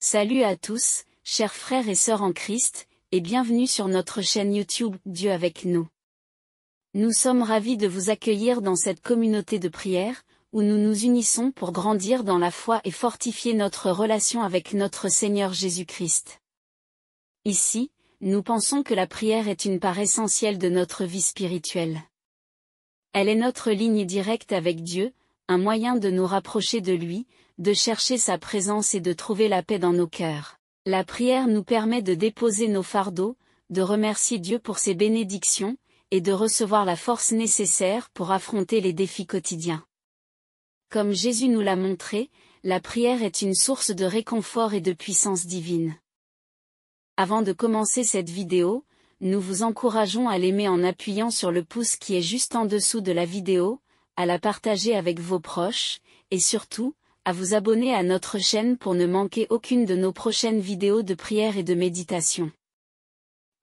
Salut à tous, chers frères et sœurs en Christ, et bienvenue sur notre chaîne YouTube Dieu avec nous. Nous sommes ravis de vous accueillir dans cette communauté de prière, où nous nous unissons pour grandir dans la foi et fortifier notre relation avec notre Seigneur Jésus-Christ. Ici, nous pensons que la prière est une part essentielle de notre vie spirituelle. Elle est notre ligne directe avec Dieu, un moyen de nous rapprocher de lui, de chercher sa présence et de trouver la paix dans nos cœurs. La prière nous permet de déposer nos fardeaux, de remercier Dieu pour ses bénédictions, et de recevoir la force nécessaire pour affronter les défis quotidiens. Comme Jésus nous l'a montré, la prière est une source de réconfort et de puissance divine. Avant de commencer cette vidéo, nous vous encourageons à l'aimer en appuyant sur le pouce qui est juste en dessous de la vidéo, à la partager avec vos proches, et surtout, à vous abonner à notre chaîne pour ne manquer aucune de nos prochaines vidéos de prière et de méditation.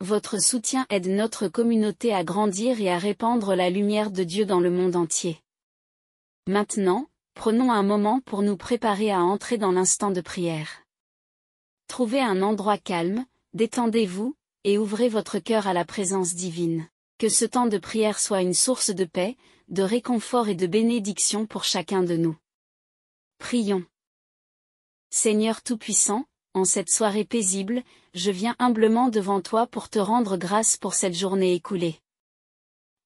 Votre soutien aide notre communauté à grandir et à répandre la lumière de Dieu dans le monde entier. Maintenant, prenons un moment pour nous préparer à entrer dans l'instant de prière. Trouvez un endroit calme, détendez-vous, et ouvrez votre cœur à la présence divine. Que ce temps de prière soit une source de paix, de réconfort et de bénédiction pour chacun de nous. Prions. Seigneur Tout-Puissant, en cette soirée paisible, je viens humblement devant toi pour te rendre grâce pour cette journée écoulée.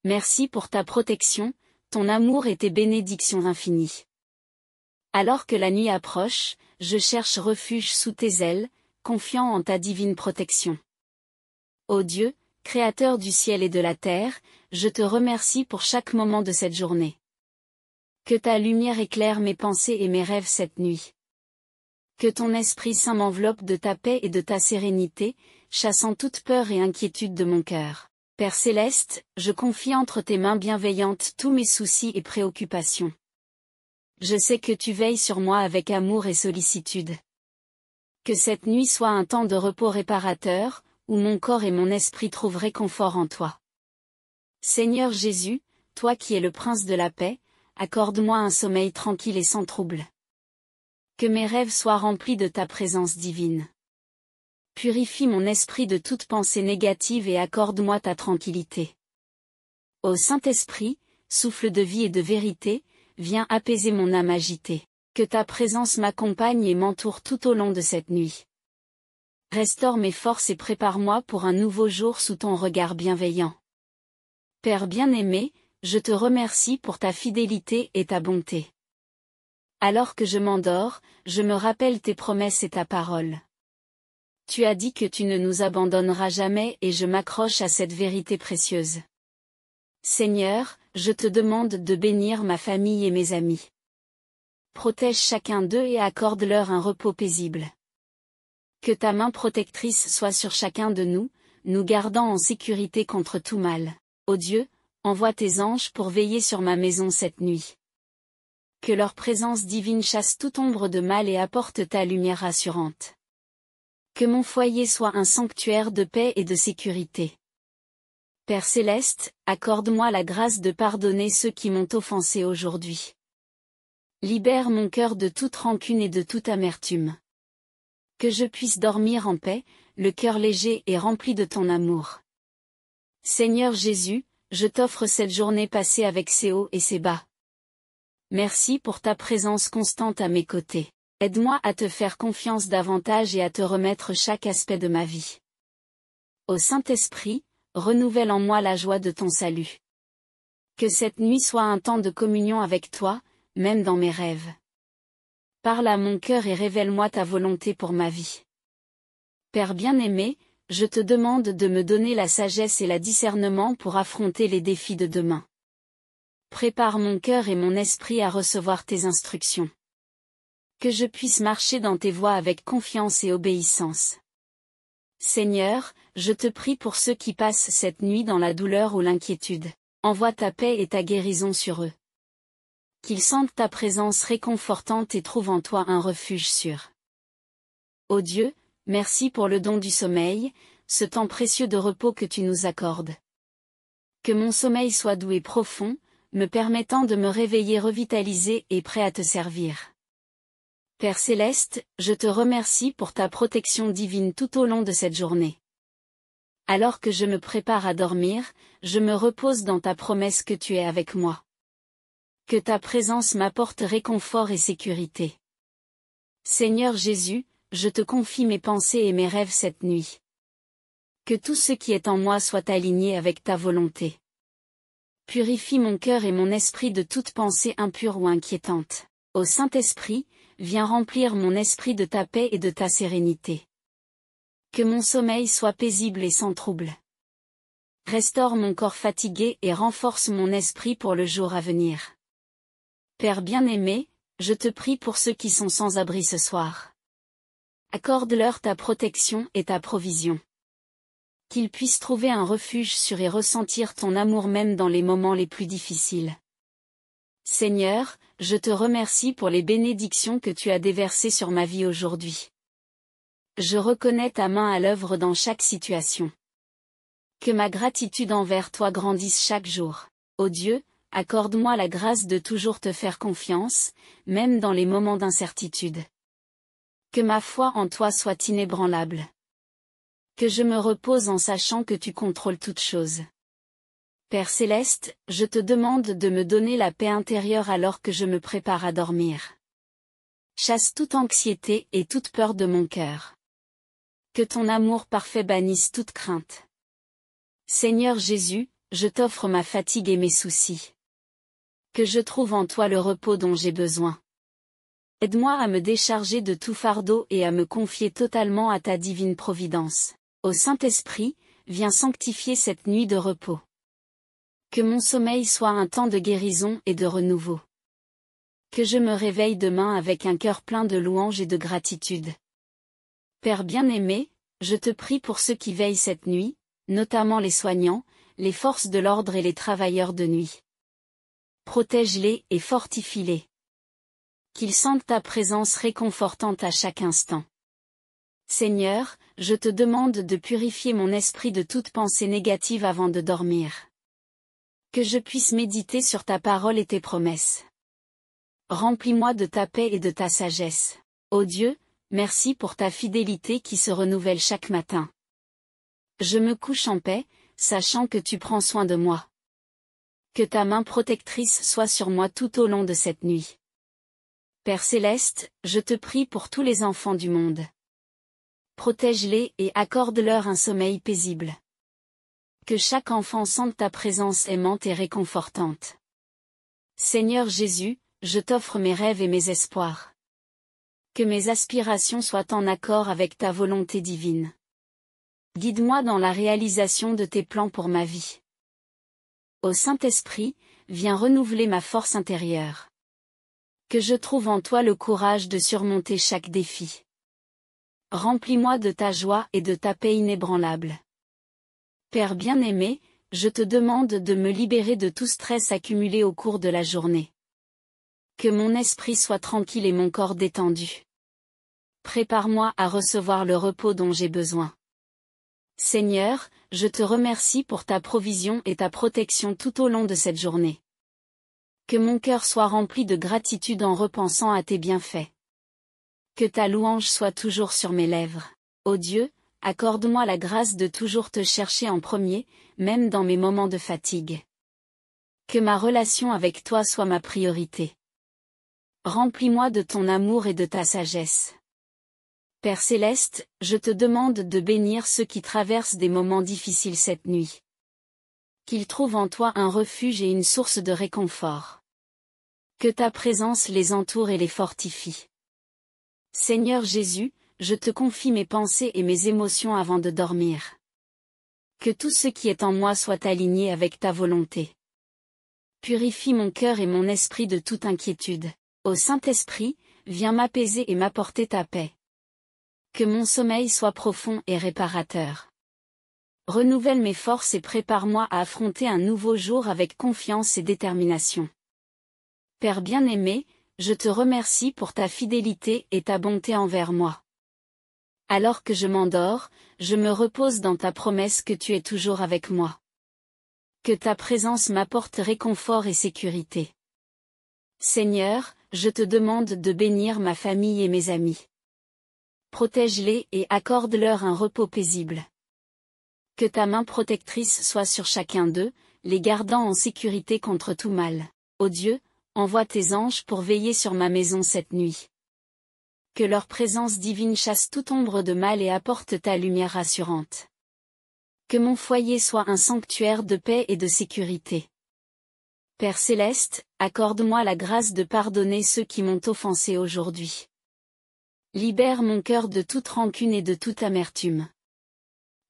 Merci pour ta protection, ton amour et tes bénédictions infinies. Alors que la nuit approche, je cherche refuge sous tes ailes, confiant en ta divine protection. Ô Dieu, Créateur du ciel et de la terre, je te remercie pour chaque moment de cette journée. Que ta lumière éclaire mes pensées et mes rêves cette nuit. Que ton Esprit Saint m'enveloppe de ta paix et de ta sérénité, chassant toute peur et inquiétude de mon cœur. Père Céleste, je confie entre tes mains bienveillantes tous mes soucis et préoccupations. Je sais que tu veilles sur moi avec amour et sollicitude. Que cette nuit soit un temps de repos réparateur, où mon corps et mon esprit trouvent réconfort en toi. Seigneur Jésus, toi qui es le Prince de la paix, accorde-moi un sommeil tranquille et sans trouble. Que mes rêves soient remplis de ta présence divine. Purifie mon esprit de toute pensée négative et accorde-moi ta tranquillité. Ô Saint-Esprit, souffle de vie et de vérité, viens apaiser mon âme agitée. Que ta présence m'accompagne et m'entoure tout au long de cette nuit. Restaure mes forces et prépare-moi pour un nouveau jour sous ton regard bienveillant. Père bien-aimé, je te remercie pour ta fidélité et ta bonté. Alors que je m'endors, je me rappelle tes promesses et ta parole. Tu as dit que tu ne nous abandonneras jamais et je m'accroche à cette vérité précieuse. Seigneur, je te demande de bénir ma famille et mes amis. Protège chacun d'eux et accorde-leur un repos paisible. Que ta main protectrice soit sur chacun de nous, nous gardant en sécurité contre tout mal. Ô Dieu, envoie tes anges pour veiller sur ma maison cette nuit. Que leur présence divine chasse toute ombre de mal et apporte ta lumière rassurante. Que mon foyer soit un sanctuaire de paix et de sécurité. Père Céleste, accorde-moi la grâce de pardonner ceux qui m'ont offensé aujourd'hui. Libère mon cœur de toute rancune et de toute amertume. Que je puisse dormir en paix, le cœur léger et rempli de ton amour. Seigneur Jésus, je t'offre cette journée passée avec ses hauts et ses bas. Merci pour ta présence constante à mes côtés. Aide-moi à te faire confiance davantage et à te remettre chaque aspect de ma vie. Ô Saint-Esprit, renouvelle en moi la joie de ton salut. Que cette nuit soit un temps de communion avec toi, même dans mes rêves. Parle à mon cœur et révèle-moi ta volonté pour ma vie. Père bien-aimé, je te demande de me donner la sagesse et le discernement pour affronter les défis de demain. Prépare mon cœur et mon esprit à recevoir tes instructions. Que je puisse marcher dans tes voies avec confiance et obéissance. Seigneur, je te prie pour ceux qui passent cette nuit dans la douleur ou l'inquiétude. Envoie ta paix et ta guérison sur eux. Qu'ils sentent ta présence réconfortante et trouvent en toi un refuge sûr. Ô Dieu, merci pour le don du sommeil, ce temps précieux de repos que tu nous accordes. Que mon sommeil soit doux et profond, me permettant de me réveiller revitalisé et prêt à te servir. Père céleste, je te remercie pour ta protection divine tout au long de cette journée. Alors que je me prépare à dormir, je me repose dans ta promesse que tu es avec moi. Que ta présence m'apporte réconfort et sécurité. Seigneur Jésus, je te confie mes pensées et mes rêves cette nuit. Que tout ce qui est en moi soit aligné avec ta volonté. Purifie mon cœur et mon esprit de toute pensée impure ou inquiétante. Ô Saint-Esprit, viens remplir mon esprit de ta paix et de ta sérénité. Que mon sommeil soit paisible et sans trouble. Restaure mon corps fatigué et renforce mon esprit pour le jour à venir. Père bien-aimé, je te prie pour ceux qui sont sans abri ce soir. Accorde-leur ta protection et ta provision. Qu'ils puissent trouver un refuge sûr et ressentir ton amour même dans les moments les plus difficiles. Seigneur, je te remercie pour les bénédictions que tu as déversées sur ma vie aujourd'hui. Je reconnais ta main à l'œuvre dans chaque situation. Que ma gratitude envers toi grandisse chaque jour. Ô Dieu, accorde-moi la grâce de toujours te faire confiance, même dans les moments d'incertitude. Que ma foi en toi soit inébranlable. Que je me repose en sachant que tu contrôles toutes choses. Père céleste, je te demande de me donner la paix intérieure alors que je me prépare à dormir. Chasse toute anxiété et toute peur de mon cœur. Que ton amour parfait bannisse toute crainte. Seigneur Jésus, je t'offre ma fatigue et mes soucis. Que je trouve en toi le repos dont j'ai besoin. Aide-moi à me décharger de tout fardeau et à me confier totalement à ta divine providence. Ô Saint-Esprit, viens sanctifier cette nuit de repos. Que mon sommeil soit un temps de guérison et de renouveau. Que je me réveille demain avec un cœur plein de louanges et de gratitude. Père bien-aimé, je te prie pour ceux qui veillent cette nuit, notamment les soignants, les forces de l'ordre et les travailleurs de nuit. Protège-les et fortifie-les. Qu'ils sentent ta présence réconfortante à chaque instant. Seigneur, je te demande de purifier mon esprit de toute pensée négative avant de dormir. Que je puisse méditer sur ta parole et tes promesses. Remplis-moi de ta paix et de ta sagesse. Ô Dieu, merci pour ta fidélité qui se renouvelle chaque matin. Je me couche en paix, sachant que tu prends soin de moi. Que ta main protectrice soit sur moi tout au long de cette nuit. Père céleste, je te prie pour tous les enfants du monde. Protège-les et accorde-leur un sommeil paisible. Que chaque enfant sente ta présence aimante et réconfortante. Seigneur Jésus, je t'offre mes rêves et mes espoirs. Que mes aspirations soient en accord avec ta volonté divine. Guide-moi dans la réalisation de tes plans pour ma vie. Ô Saint-Esprit, viens renouveler ma force intérieure. Que je trouve en toi le courage de surmonter chaque défi. Remplis-moi de ta joie et de ta paix inébranlable. Père bien-aimé, je te demande de me libérer de tout stress accumulé au cours de la journée. Que mon esprit soit tranquille et mon corps détendu. Prépare-moi à recevoir le repos dont j'ai besoin. Seigneur, je te remercie pour ta provision et ta protection tout au long de cette journée. Que mon cœur soit rempli de gratitude en repensant à tes bienfaits. Que ta louange soit toujours sur mes lèvres. Ô Dieu, accorde-moi la grâce de toujours te chercher en premier, même dans mes moments de fatigue. Que ma relation avec toi soit ma priorité. Remplis-moi de ton amour et de ta sagesse. Père céleste, je te demande de bénir ceux qui traversent des moments difficiles cette nuit. Qu'ils trouvent en toi un refuge et une source de réconfort. Que ta présence les entoure et les fortifie. Seigneur Jésus, je te confie mes pensées et mes émotions avant de dormir. Que tout ce qui est en moi soit aligné avec ta volonté. Purifie mon cœur et mon esprit de toute inquiétude. Ô Saint-Esprit, viens m'apaiser et m'apporter ta paix. Que mon sommeil soit profond et réparateur. Renouvelle mes forces et prépare-moi à affronter un nouveau jour avec confiance et détermination. Père bien-aimé, je te remercie pour ta fidélité et ta bonté envers moi. Alors que je m'endors, je me repose dans ta promesse que tu es toujours avec moi. Que ta présence m'apporte réconfort et sécurité. Seigneur, je te demande de bénir ma famille et mes amis. Protège-les et accorde-leur un repos paisible. Que ta main protectrice soit sur chacun d'eux, les gardant en sécurité contre tout mal. Ô Dieu, envoie tes anges pour veiller sur ma maison cette nuit. Que leur présence divine chasse toute ombre de mal et apporte ta lumière rassurante. Que mon foyer soit un sanctuaire de paix et de sécurité. Père céleste, accorde-moi la grâce de pardonner ceux qui m'ont offensé aujourd'hui. Libère mon cœur de toute rancune et de toute amertume.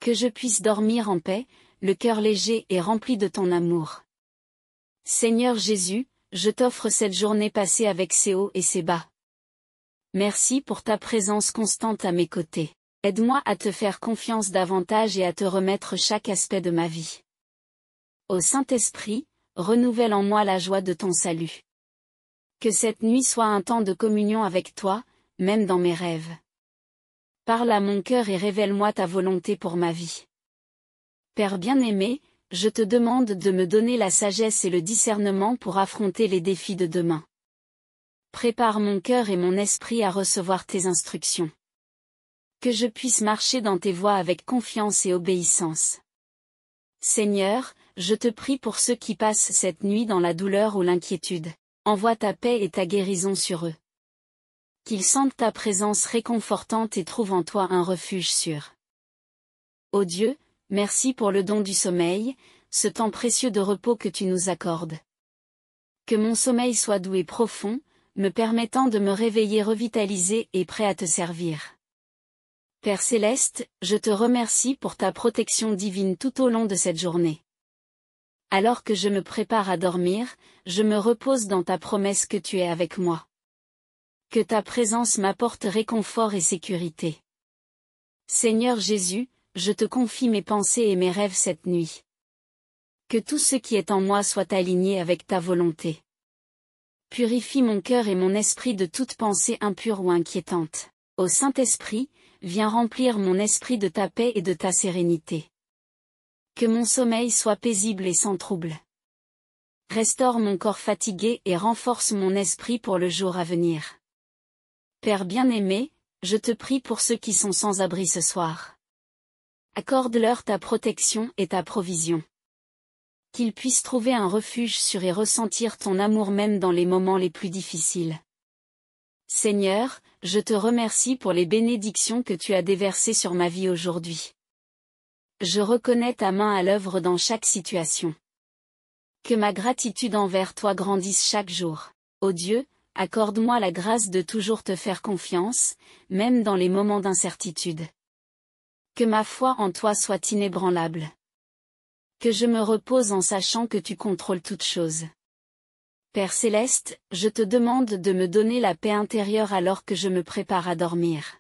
Que je puisse dormir en paix, le cœur léger et rempli de ton amour. Seigneur Jésus, je t'offre cette journée passée avec ses hauts et ses bas. Merci pour ta présence constante à mes côtés. Aide-moi à te faire confiance davantage et à te remettre chaque aspect de ma vie. Ô Saint-Esprit, renouvelle en moi la joie de ton salut. Que cette nuit soit un temps de communion avec toi, même dans mes rêves. Parle à mon cœur et révèle-moi ta volonté pour ma vie. Père bien-aimé, je te demande de me donner la sagesse et le discernement pour affronter les défis de demain. Prépare mon cœur et mon esprit à recevoir tes instructions. Que je puisse marcher dans tes voies avec confiance et obéissance. Seigneur, je te prie pour ceux qui passent cette nuit dans la douleur ou l'inquiétude. Envoie ta paix et ta guérison sur eux. Qu'ils sentent ta présence réconfortante et trouvent en toi un refuge sûr. Ô Dieu, merci pour le don du sommeil, ce temps précieux de repos que tu nous accordes. Que mon sommeil soit doux et profond, me permettant de me réveiller revitalisé et prêt à te servir. Père céleste, je te remercie pour ta protection divine tout au long de cette journée. Alors que je me prépare à dormir, je me repose dans ta promesse que tu es avec moi. Que ta présence m'apporte réconfort et sécurité. Seigneur Jésus, je te confie mes pensées et mes rêves cette nuit. Que tout ce qui est en moi soit aligné avec ta volonté. Purifie mon cœur et mon esprit de toute pensée impure ou inquiétante. Ô Saint-Esprit, viens remplir mon esprit de ta paix et de ta sérénité. Que mon sommeil soit paisible et sans trouble. Restaure mon corps fatigué et renforce mon esprit pour le jour à venir. Père bien-aimé, je te prie pour ceux qui sont sans abri ce soir. Accorde-leur ta protection et ta provision. Qu'ils puissent trouver un refuge sûr et ressentir ton amour même dans les moments les plus difficiles. Seigneur, je te remercie pour les bénédictions que tu as déversées sur ma vie aujourd'hui. Je reconnais ta main à l'œuvre dans chaque situation. Que ma gratitude envers toi grandisse chaque jour. Ô Dieu, accorde-moi la grâce de toujours te faire confiance, même dans les moments d'incertitude. Que ma foi en toi soit inébranlable. Que je me repose en sachant que tu contrôles toutes choses. Père céleste, je te demande de me donner la paix intérieure alors que je me prépare à dormir.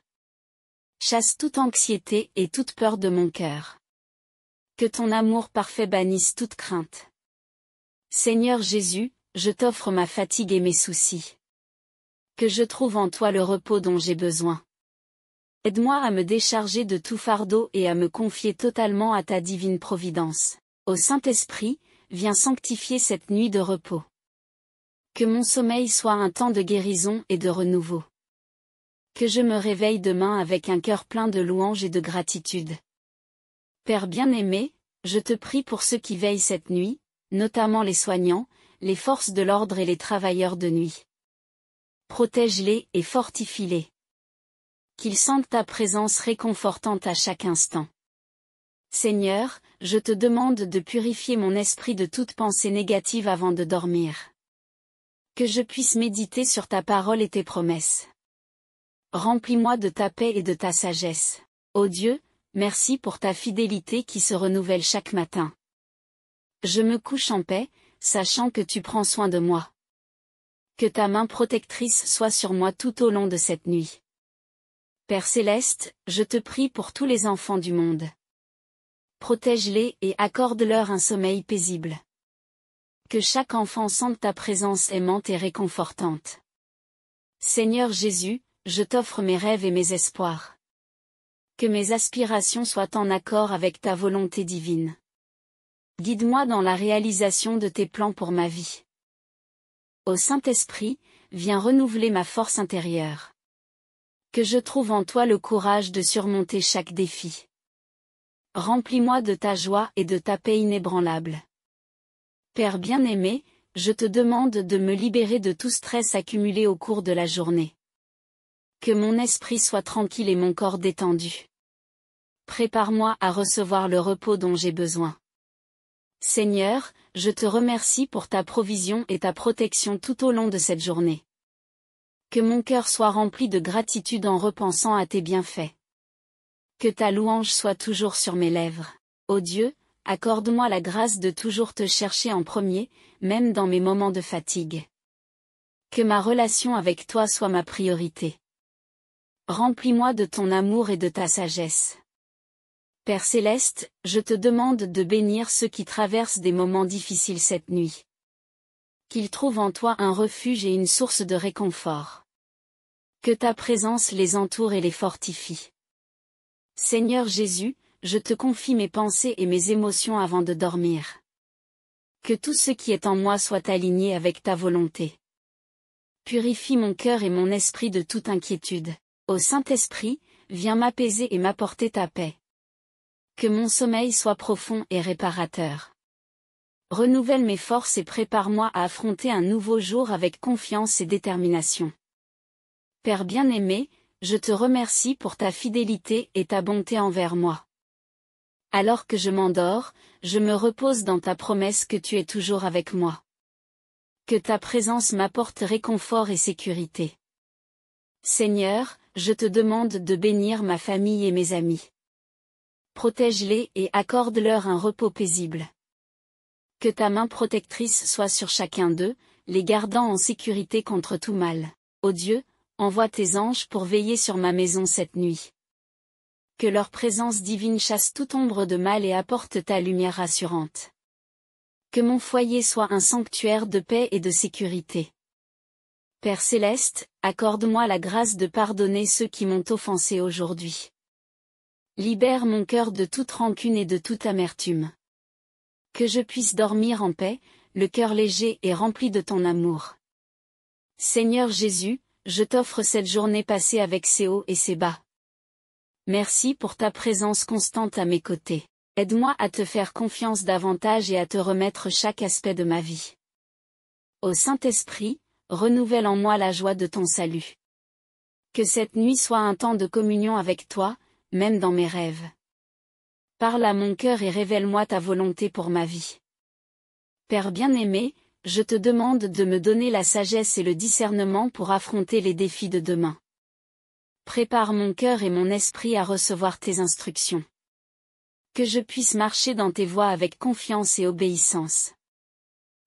Chasse toute anxiété et toute peur de mon cœur. Que ton amour parfait bannisse toute crainte. Seigneur Jésus, je t'offre ma fatigue et mes soucis. Que je trouve en toi le repos dont j'ai besoin. Aide-moi à me décharger de tout fardeau et à me confier totalement à ta divine providence. Ô Saint-Esprit, viens sanctifier cette nuit de repos. Que mon sommeil soit un temps de guérison et de renouveau. Que je me réveille demain avec un cœur plein de louanges et de gratitude. Père bien-aimé, je te prie pour ceux qui veillent cette nuit, notamment les soignants, les forces de l'ordre et les travailleurs de nuit. Protège-les et fortifie-les. Qu'ils sentent ta présence réconfortante à chaque instant. Seigneur, je te demande de purifier mon esprit de toute pensée négative avant de dormir. Que je puisse méditer sur ta parole et tes promesses. Remplis-moi de ta paix et de ta sagesse. Ô Dieu, merci pour ta fidélité qui se renouvelle chaque matin. Je me couche en paix, sachant que tu prends soin de moi. Que ta main protectrice soit sur moi tout au long de cette nuit. Père céleste, je te prie pour tous les enfants du monde. Protège-les et accorde-leur un sommeil paisible. Que chaque enfant sente ta présence aimante et réconfortante. Seigneur Jésus, je t'offre mes rêves et mes espoirs. Que mes aspirations soient en accord avec ta volonté divine. Guide-moi dans la réalisation de tes plans pour ma vie. Ô Saint-Esprit, viens renouveler ma force intérieure. Que je trouve en toi le courage de surmonter chaque défi. Remplis-moi de ta joie et de ta paix inébranlable. Père bien-aimé, je te demande de me libérer de tout stress accumulé au cours de la journée. Que mon esprit soit tranquille et mon corps détendu. Prépare-moi à recevoir le repos dont j'ai besoin. Seigneur, je te remercie pour ta provision et ta protection tout au long de cette journée. Que mon cœur soit rempli de gratitude en repensant à tes bienfaits. Que ta louange soit toujours sur mes lèvres. Ô Dieu, accorde-moi la grâce de toujours te chercher en premier, même dans mes moments de fatigue. Que ma relation avec toi soit ma priorité. Remplis-moi de ton amour et de ta sagesse. Père céleste, je te demande de bénir ceux qui traversent des moments difficiles cette nuit. Qu'ils trouvent en toi un refuge et une source de réconfort. Que ta présence les entoure et les fortifie. Seigneur Jésus, je te confie mes pensées et mes émotions avant de dormir. Que tout ce qui est en moi soit aligné avec ta volonté. Purifie mon cœur et mon esprit de toute inquiétude. Ô Saint-Esprit, viens m'apaiser et m'apporter ta paix. Que mon sommeil soit profond et réparateur. Renouvelle mes forces et prépare-moi à affronter un nouveau jour avec confiance et détermination. Père bien-aimé, je te remercie pour ta fidélité et ta bonté envers moi. Alors que je m'endors, je me repose dans ta promesse que tu es toujours avec moi. Que ta présence m'apporte réconfort et sécurité. Seigneur, je te demande de bénir ma famille et mes amis. Protège-les et accorde-leur un repos paisible. Que ta main protectrice soit sur chacun d'eux, les gardant en sécurité contre tout mal. Ô Dieu, envoie tes anges pour veiller sur ma maison cette nuit. Que leur présence divine chasse toute ombre de mal et apporte ta lumière rassurante. Que mon foyer soit un sanctuaire de paix et de sécurité. Père céleste, accorde-moi la grâce de pardonner ceux qui m'ont offensé aujourd'hui. Libère mon cœur de toute rancune et de toute amertume. Que je puisse dormir en paix, le cœur léger et rempli de ton amour. Seigneur Jésus, je t'offre cette journée passée avec ses hauts et ses bas. Merci pour ta présence constante à mes côtés. Aide-moi à te faire confiance davantage et à te remettre chaque aspect de ma vie. Ô Saint-Esprit, renouvelle en moi la joie de ton salut. Que cette nuit soit un temps de communion avec toi, même dans mes rêves. Parle à mon cœur et révèle-moi ta volonté pour ma vie. Père bien-aimé, je te demande de me donner la sagesse et le discernement pour affronter les défis de demain. Prépare mon cœur et mon esprit à recevoir tes instructions. Que je puisse marcher dans tes voies avec confiance et obéissance.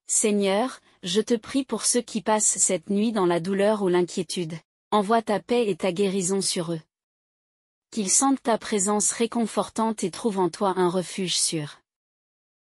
Seigneur, je te prie pour ceux qui passent cette nuit dans la douleur ou l'inquiétude. Envoie ta paix et ta guérison sur eux. Qu'ils sentent ta présence réconfortante et trouvent en toi un refuge sûr.